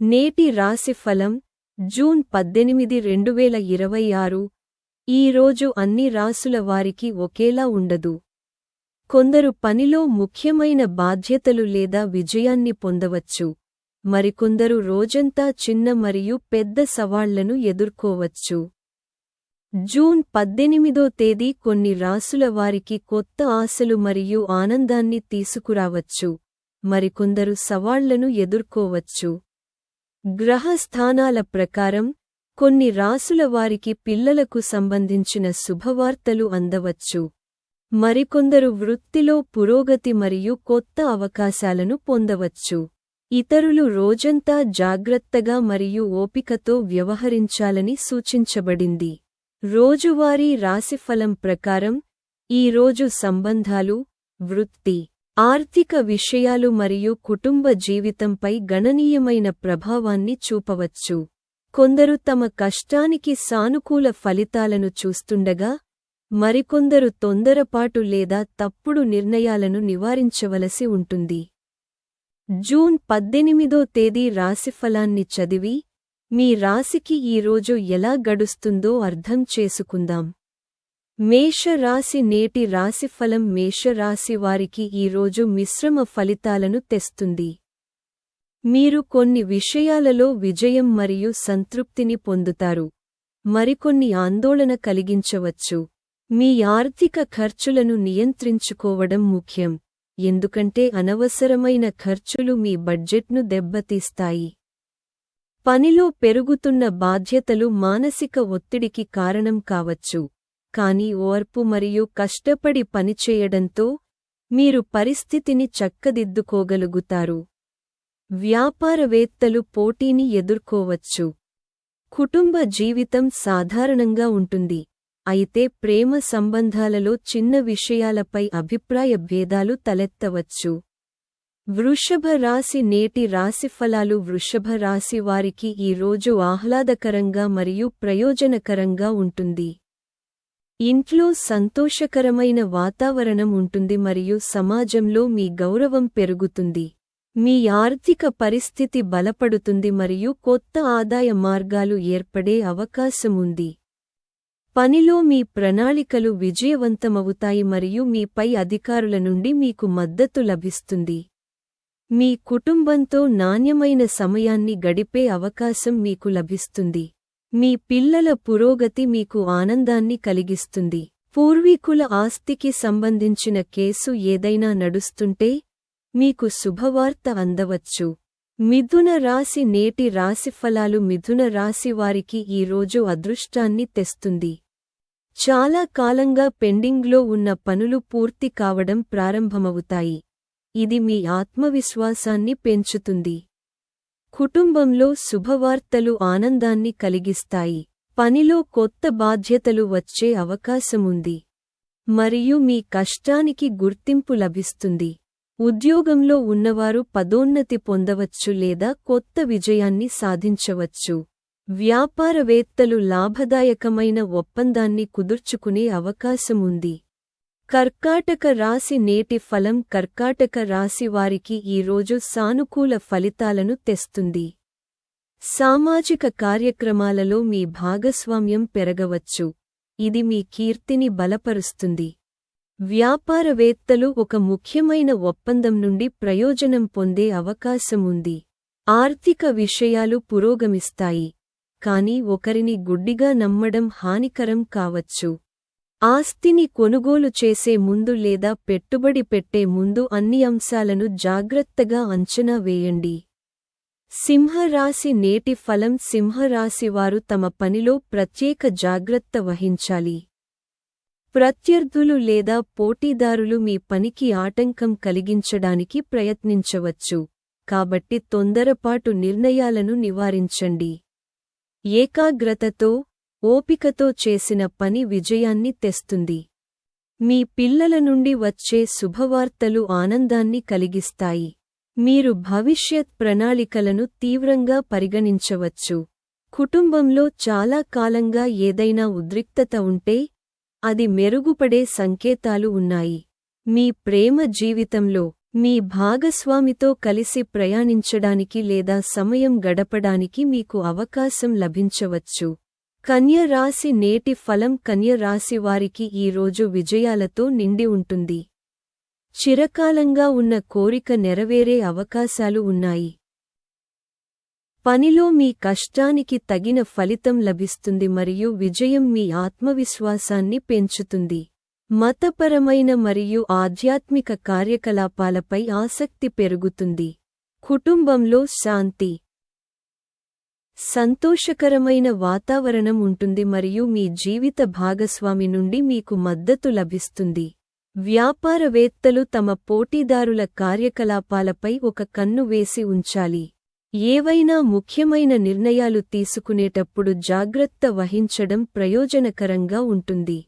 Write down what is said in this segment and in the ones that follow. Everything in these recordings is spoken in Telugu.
నేటి రాశిఫలం జూన్ 18, 2026. ఈ రోజు అన్ని రాసుల వారికి ఒకేలా ఉండదు. కొందరు పనిలో ముఖ్యమైన బాధ్యతలు లేదా విజయాన్ని పొందవచ్చు. మరికొందరు రోజంతా చిన్న మరియు పెద్ద సవాళ్లను ఎదుర్కోవచ్చు. జూన్ 18వ తేదీ కొన్ని రాసుల వారికి కొత్త ఆశలు మరియు ఆనందాన్ని తీసుకురావచ్చు. మరికొందరు సవాళ్లను ఎదుర్కోవచ్చు. గ్రహ స్థానాల ప్రకారం కొన్ని రాసుల వారికి పిల్లలకు సంబంధించిన శుభవార్తలు అందవచ్చు. మరికొందరు వృత్తిలో పురోగతి మరియు కొత్త అవకాశాలను పొందవచ్చు. ఇతరులు రోజంతా జాగ్రత్తగా మరియు ఓపికతో వ్యవహరించాలని సూచించబడింది. రోజువారీ రాశిఫలం ప్రకారం ఈ రోజు సంబంధాలు, వృత్తి, ఆర్థిక విషయాలు మరియు కుటుంబ జీవితంపై గణనీయమైన ప్రభావాన్ని చూపవచ్చు. కొందరు తమ కష్టానికి సానుకూల ఫలితాలను చూస్తుండగా, మరికొందరు తొందరపాటు లేదా తప్పుడు నిర్ణయాలను నివారించవలసి ఉంటుంది. జూన్ 18వ తేదీ రాశిఫలాన్ని చదివి, మీ రాశికి ఈ రోజు ఎలా గడుస్తుందో అర్థం చేసుకుందాం. మేషరాశి. నేటి రాశిఫలం మేషరాశి వారికి ఈ రోజు మిశ్రమ ఫలితాలను తెస్తుంది. మీరు కొన్ని విషయాలలో విజయం మరియు సంతృప్తిని పొందుతారు. మరికొన్ని ఆందోళన కలిగించవచ్చు. మీ ఆర్థిక ఖర్చులను నియంత్రించుకోవడం ముఖ్యం, ఎందుకంటే అనవసరమైన ఖర్చులు మీ బడ్జెట్ను దెబ్బతీస్తాయి. పనిలో పెరుగుతున్న బాధ్యతలు మానసిక ఒత్తిడికి కారణం కావచ్చు. కానీ ఓర్పు మరియు కష్టపడి పనిచేయడంతో మీరు పరిస్థితిని చక్కదిద్దుకోగలుగుతారు. వ్యాపారవేత్తలు పోటీని ఎదుర్కోవచ్చు. కుటుంబ జీవితం సాధారణంగా ఉంటుంది, అయితే ప్రేమ సంబంధాలలో చిన్న విషయాలపై అభిప్రాయ భేదాలు తలెత్తవచ్చు. వృషభ రాశి. నేటి రాశిఫలాలు వృషభ రాశి వారికి ఈ రోజు ఆహ్లాదకరంగా మరియు ప్రయోజనకరంగా ఉంటుంది. ఇంట్లో సంతోషకరమైన వాతావరణం ఉంటుంది మరియు సమాజంలో మీ గౌరవం పెరుగుతుంది. మీ ఆర్థిక పరిస్థితి బలపడుతుంది మరియు కొత్త ఆదాయ మార్గాలు ఏర్పడే అవకాశం ఉంది. పనిలో మీ ప్రణాళికలు విజయవంతమవుతాయి మరియు మీ పై అధికారుల నుండి మీకు మద్దతు లభిస్తుంది. మీ కుటుంబంతో నాణ్యమైన సమయాన్ని గడిపే అవకాశం మీకు లభిస్తుంది. మీ పిల్లల పురోగతి మీకు ఆనందాన్ని కలిగిస్తుంది. పూర్వీకుల ఆస్తికి సంబంధించిన కేసు ఏదైనా నడుస్తుంటే మీకు శుభవార్త అందవచ్చు. మిథున రాశి. నేటి రాశిఫలాలు మిథున రాశి వారికి ఈ రోజు అదృష్టాన్ని తెస్తుంది. చాలా కాలంగా పెండింగ్లో ఉన్న పనులు పూర్తి కావడం ప్రారంభమవుతాయి. ఇది మీ ఆత్మవిశ్వాసాన్ని పెంచుతుంది. కుటుంబంలో శుభవార్తలు ఆనందాన్ని కలిగిస్తాయి. పనిలో కొత్త బాధ్యతలు వచ్చే అవకాశముంది మరియు మీ కష్టానికి గుర్తింపు లభిస్తుంది. ఉద్యోగంలో ఉన్నవారు పదోన్నతి పొందవచ్చు లేదా కొత్త విజయాన్ని సాధించవచ్చు. వ్యాపారవేత్తలు లాభదాయకమైన ఒప్పందాన్ని కుదుర్చుకునే అవకాశముంది. కర్కాటక రాశి. నేటి ఫలం కర్కాటక రాశి వారికి ఈ రోజు సానుకూల ఫలితాలను తెస్తుంది. సామాజిక కార్యక్రమాలలో మీ భాగస్వామ్యం పెరగవచ్చు, ఇది మీ కీర్తిని బలపరుస్తుంది. వ్యాపారవేత్తలు ఒక ముఖ్యమైన ఒప్పందం నుండి ప్రయోజనం పొందే అవకాశముంది. ఆర్థిక విషయాలు పురోగమిస్తాయి, కానీ ఒకరిని గుడ్డిగా నమ్మడం హానికరం కావచ్చు. ఆస్తిని కొనుగోలు చేసే ముందు లేదా పెట్టుబడి పెట్టే ముందు అన్ని అంశాలను జాగ్రత్తగా అంచనా వేయండి. సింహరాశి. నేటి ఫలం సింహరాశి వారు తమ పనిలో ప్రత్యేక జాగ్రత్త వహించాలి. ప్రత్యర్థులు లేదా పోటీదారులు మీ పనికి ఆటంకం కలిగించడానికి ప్రయత్నించవచ్చు, కాబట్టి తొందరపాటు నిర్ణయాలను నివారించండి. ఏకాగ్రతతో, ఓపికతో చేసిన పని విజయాన్ని తెస్తుంది. మీ పిల్లల నుండి వచ్చే శుభవార్తలు ఆనందాన్ని కలిగిస్తాయి. మీరు భవిష్యత్ ప్రణాళికలను తీవ్రంగా పరిగణించవచ్చు. కుటుంబంలో చాలా కాలంగా ఏదైనా ఉద్రిక్తత ఉంటే అది మెరుగుపడే సంకేతాలు ఉన్నాయి. మీ ప్రేమ జీవితంలో మీ భాగస్వామితో కలిసి ప్రయాణించడానికి లేదా సమయం గడపడానికి మీకు అవకాశం లభించవచ్చు. కన్య రాశి నేటి ఫలం. కన్య రాశి వారికి ఈ రోజు విజయాలతో నిండి ఉంటుంది. చిరకాలంగా ఉన్న కోరిక నెరవేరే అవకాశాలు ఉన్నాయి. పనిలో మీ కష్టానికి తగిన ఫలితం లభిస్తుంది మరియు విజయం మీ ఆత్మవిశ్వాసాన్ని పెంచుతుంది. మతపరమైన మరియు ఆధ్యాత్మిక కార్యకలాపాలపై ఆసక్తి పెరుగుతుంది. కుటుంబంలో శాంతి, సంతోషకరమైన వాతావరణం ఉంటుంది మరియు మీ జీవిత భాగస్వామి నుండి మీకు మద్దతు లభిస్తుంది. వ్యాపారవేత్తలు తమ పోటీదారుల కార్యకలాపాలపై ఒక కన్ను వేసి ఉంచాలి. ఏవైనా ముఖ్యమైన నిర్ణయాలు తీసుకునేటప్పుడు జాగ్రత్త వహించడం ప్రయోజనకరంగా ఉంటుంది.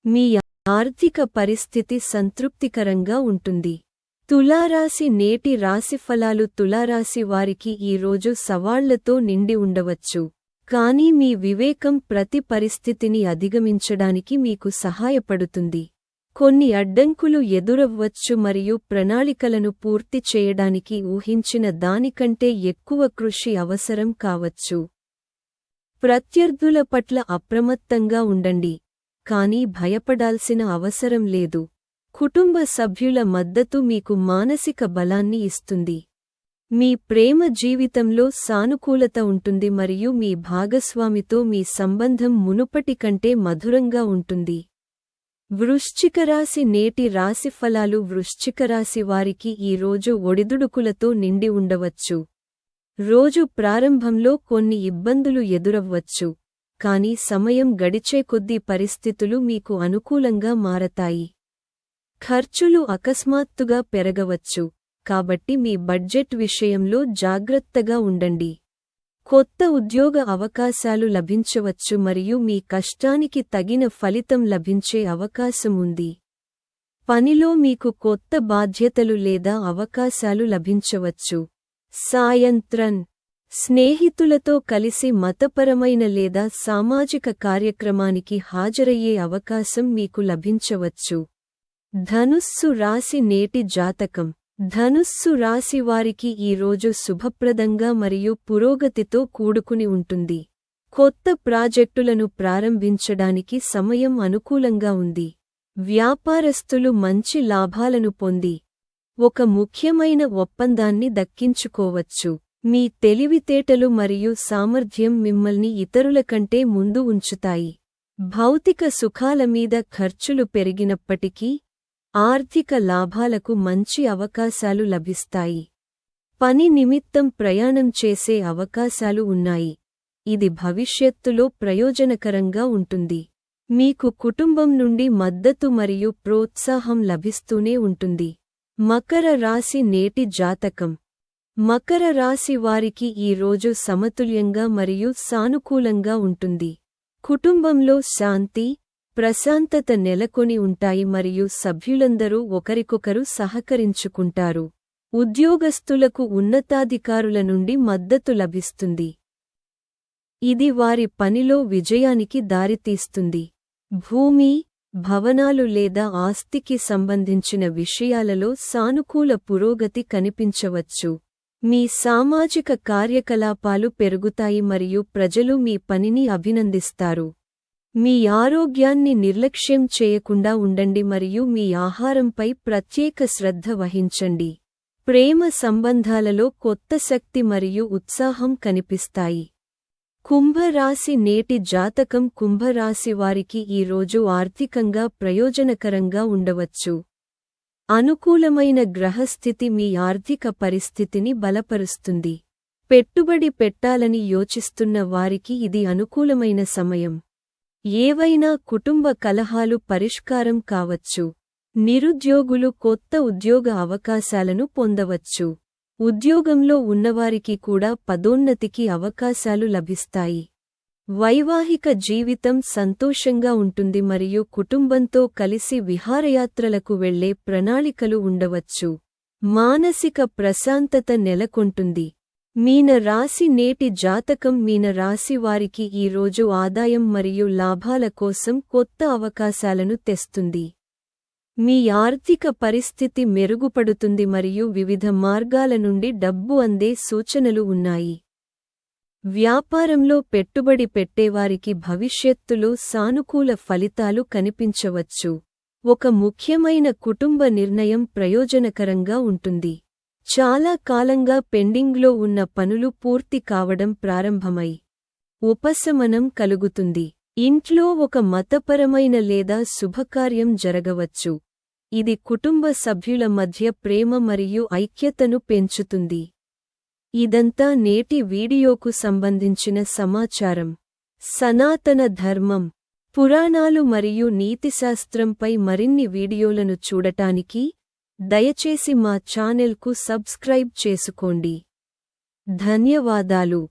మీ ఆర్థిక పరిస్థితి సంతృప్తికరంగా ఉంటుంది. తులారాశి నేటి రాశిఫలాలు. తులారాశి వారికి ఈ రోజు సవాళ్లతో నిండి ఉండవచ్చు, కానీ మీ వివేకం ప్రతి పరిస్థితిని అధిగమించడానికి మీకు సహాయపడుతుంది. కొన్ని అడ్డంకులు ఎదురవ్వచ్చు మరియు ప్రణాళికలను పూర్తి చేయడానికి ఊహించిన దానికంటే ఎక్కువ కృషి అవసరం కావచ్చు. ప్రత్యర్థుల పట్ల అప్రమత్తంగా ఉండండి, కానీ భయపడాల్సిన అవసరం లేదు. కుటుంబ సభ్యుల మద్దతు మీకు మానసిక బలాన్ని ఇస్తుంది. మీ ప్రేమ జీవితంలో సానుకూలత ఉంటుంది మరియు మీ భాగస్వామితో మీ సంబంధం మునుపటి కంటే మధురంగా ఉంటుంది. వృశ్చికరాశి నేటి రాశిఫలాలు. వృశ్చికరాశి వారికి ఈ రోజు ఒడిదుడుకులతో నిండి ఉండవచ్చు. రోజు ప్రారంభంలో కొన్ని ఇబ్బందులు ఎదురవ్వచ్చు, కానీ సమయం గడిచే కొద్దీ పరిస్థితులు మీకు అనుకూలంగా మారతాయి. ఖర్చులు అకస్మాత్తుగా పెరగవచ్చు, కాబట్టి మీ బడ్జెట్ విషయంలో జాగ్రత్తగా ఉండండి. కొత్త ఉద్యోగ అవకాశాలు లభించవచ్చు మరియు మీ కష్టానికి తగిన ఫలితం లభించే అవకాశం ఉంది. పనిలో మీకు కొత్త బాధ్యతలు లేదా అవకాశాలు లభించవచ్చు. సాయంత్రం స్నేహితులతో కలిసి మతపరమైన లేదా సామాజిక కార్యక్రమానికి హాజరయ్యే అవకాశం మీకు లభించవచ్చు. ధనుస్సు రాశి నేటి జాతకం. ధనుస్సు రాశి వారికి ఈ రోజు శుభప్రదంగా మరియు పురోగతితో కూడుకుని ఉంటుంది. కొత్త ప్రాజెక్టులను ప్రారంభించడానికి సమయం అనుకూలంగా ఉంది. వ్యాపారస్తులు మంచి లాభాలను పొంది ఒక ముఖ్యమైన ఒప్పందాన్ని దక్కించుకోవచ్చు. మీ తెలివితేటలు మరియు సామర్థ్యం మిమ్మల్ని ఇతరుల కంటే ముందు ఉంచుతాయి. భౌతిక సుఖాల మీద ఖర్చులు పెరిగినప్పటికీ ఆర్థిక లాభాలకు మంచి అవకాశాలు లభిస్తాయి. పని నిమిత్తం ప్రయాణం చేసే అవకాశాలు ఉన్నాయి. ఇది భవిష్యత్తులో ప్రయోజనకరంగా ఉంటుంది. మీకు కుటుంబం నుండి మద్దతు మరియు ప్రోత్సాహం లభిస్తూనే ఉంటుంది. మకర రాశి నేటి జాతకం. మకర రాశి వారికి ఈ రోజు సమతుల్యంగా మరియు సానుకూలంగా ఉంటుంది. కుటుంబంలో శాంతి, ప్రశాంతత నెలకొని ఉంటాయి మరియు సభ్యులందరూ ఒకరికొకరు సహకరించుకుంటారు. ఉద్యోగస్తులకు ఉన్నతాధికారుల నుండి మద్దతు లభిస్తుంది. ఇది వారి పనిలో విజయానికి దారితీస్తుంది. భూమి, భవనాలు లేదా ఆస్తికి సంబంధించిన విషయాలలో సానుకూల పురోగతి కనిపించవచ్చు. మీ సామాజిక కార్యకలాపాలు పెరుగుతాయి మరియు ప్రజలు మీ పనిని అభినందిస్తారు. మీ ఆరోగ్యాన్ని నిర్లక్ష్యం చేయకుండా ఉండండి మరియు మీ ఆహారంపై ప్రత్యేక శ్రద్ధ వహించండి. ప్రేమ సంబంధాలలో కొత్త శక్తి మరియు ఉత్సాహం కనిపిస్తాయి. కుంభరాశి నేటి జాతకం. కుంభరాశి వారికి ఈ రోజు ఆర్థికంగా ప్రయోజనకరంగా ఉండవచ్చు. అనుకూలమైన గ్రహస్థితి మీ ఆర్థిక పరిస్థితిని బలపరుస్తుంది. పెట్టుబడి పెట్టాలని యోచిస్తున్న వారికి ఇది అనుకూలమైన సమయం. ఏవైనా కుటుంబ కలహాలు పరిష్కారం కావచ్చు. నిరుద్యోగులు కొత్త ఉద్యోగ అవకాశాలను పొందవచ్చు. ఉద్యోగంలో ఉన్నవారికి కూడా పదోన్నతికి అవకాశాలు లభిస్తాయి. వైవాహిక జీవితం సంతోషంగా ఉంటుంది మరియు కుటుంబంతో కలిసి విహారయాత్రలకు వెళ్లే ప్రణాళికలు ఉండవచ్చు. మానసిక ప్రశాంతత నెలకొంటుంది. మీన రాశి నేటి జాతకం. మీన రాశి వారికి ఈ రోజు ఆదాయం మరియు లాభాల కోసం కొత్త అవకాశాలను తెస్తుంది. మీ ఆర్థిక పరిస్థితి మెరుగుపడుతుంది మరియు వివిధ మార్గాల నుండి డబ్బు అందే సూచనలు ఉన్నాయి. వ్యాపారంలో పెట్టుబడి పెట్టేవారికి భవిష్యత్తులో సానుకూల ఫలితాలు కనిపించవచ్చు. ఒక ముఖ్యమైన కుటుంబ నిర్ణయం ప్రయోజనకరంగా ఉంటుంది. చాలా కాలంగా పెండింగ్లో ఉన్న పనులు పూర్తి కావడం ప్రారంభమై ఉపశమనం కలుగుతుంది. ఇంట్లో ఒక మతపరమైన లేదా శుభకార్యం జరగవచ్చు. ఇది కుటుంబ సభ్యుల మధ్య ప్రేమ మరియు ఐక్యతను పెంచుతుంది. ఇదంతా నేటి వీడియోకు సంబంధించిన సమాచారం. సనాతన ధర్మం, పురాణాలు మరియు నీతిశాస్త్రంపై మరిన్ని వీడియోలను చూడటానికి దయచేసి మా ఛానెల్కు సబ్స్క్రైబ్ చేసుకోండి. ధన్యవాదాలు.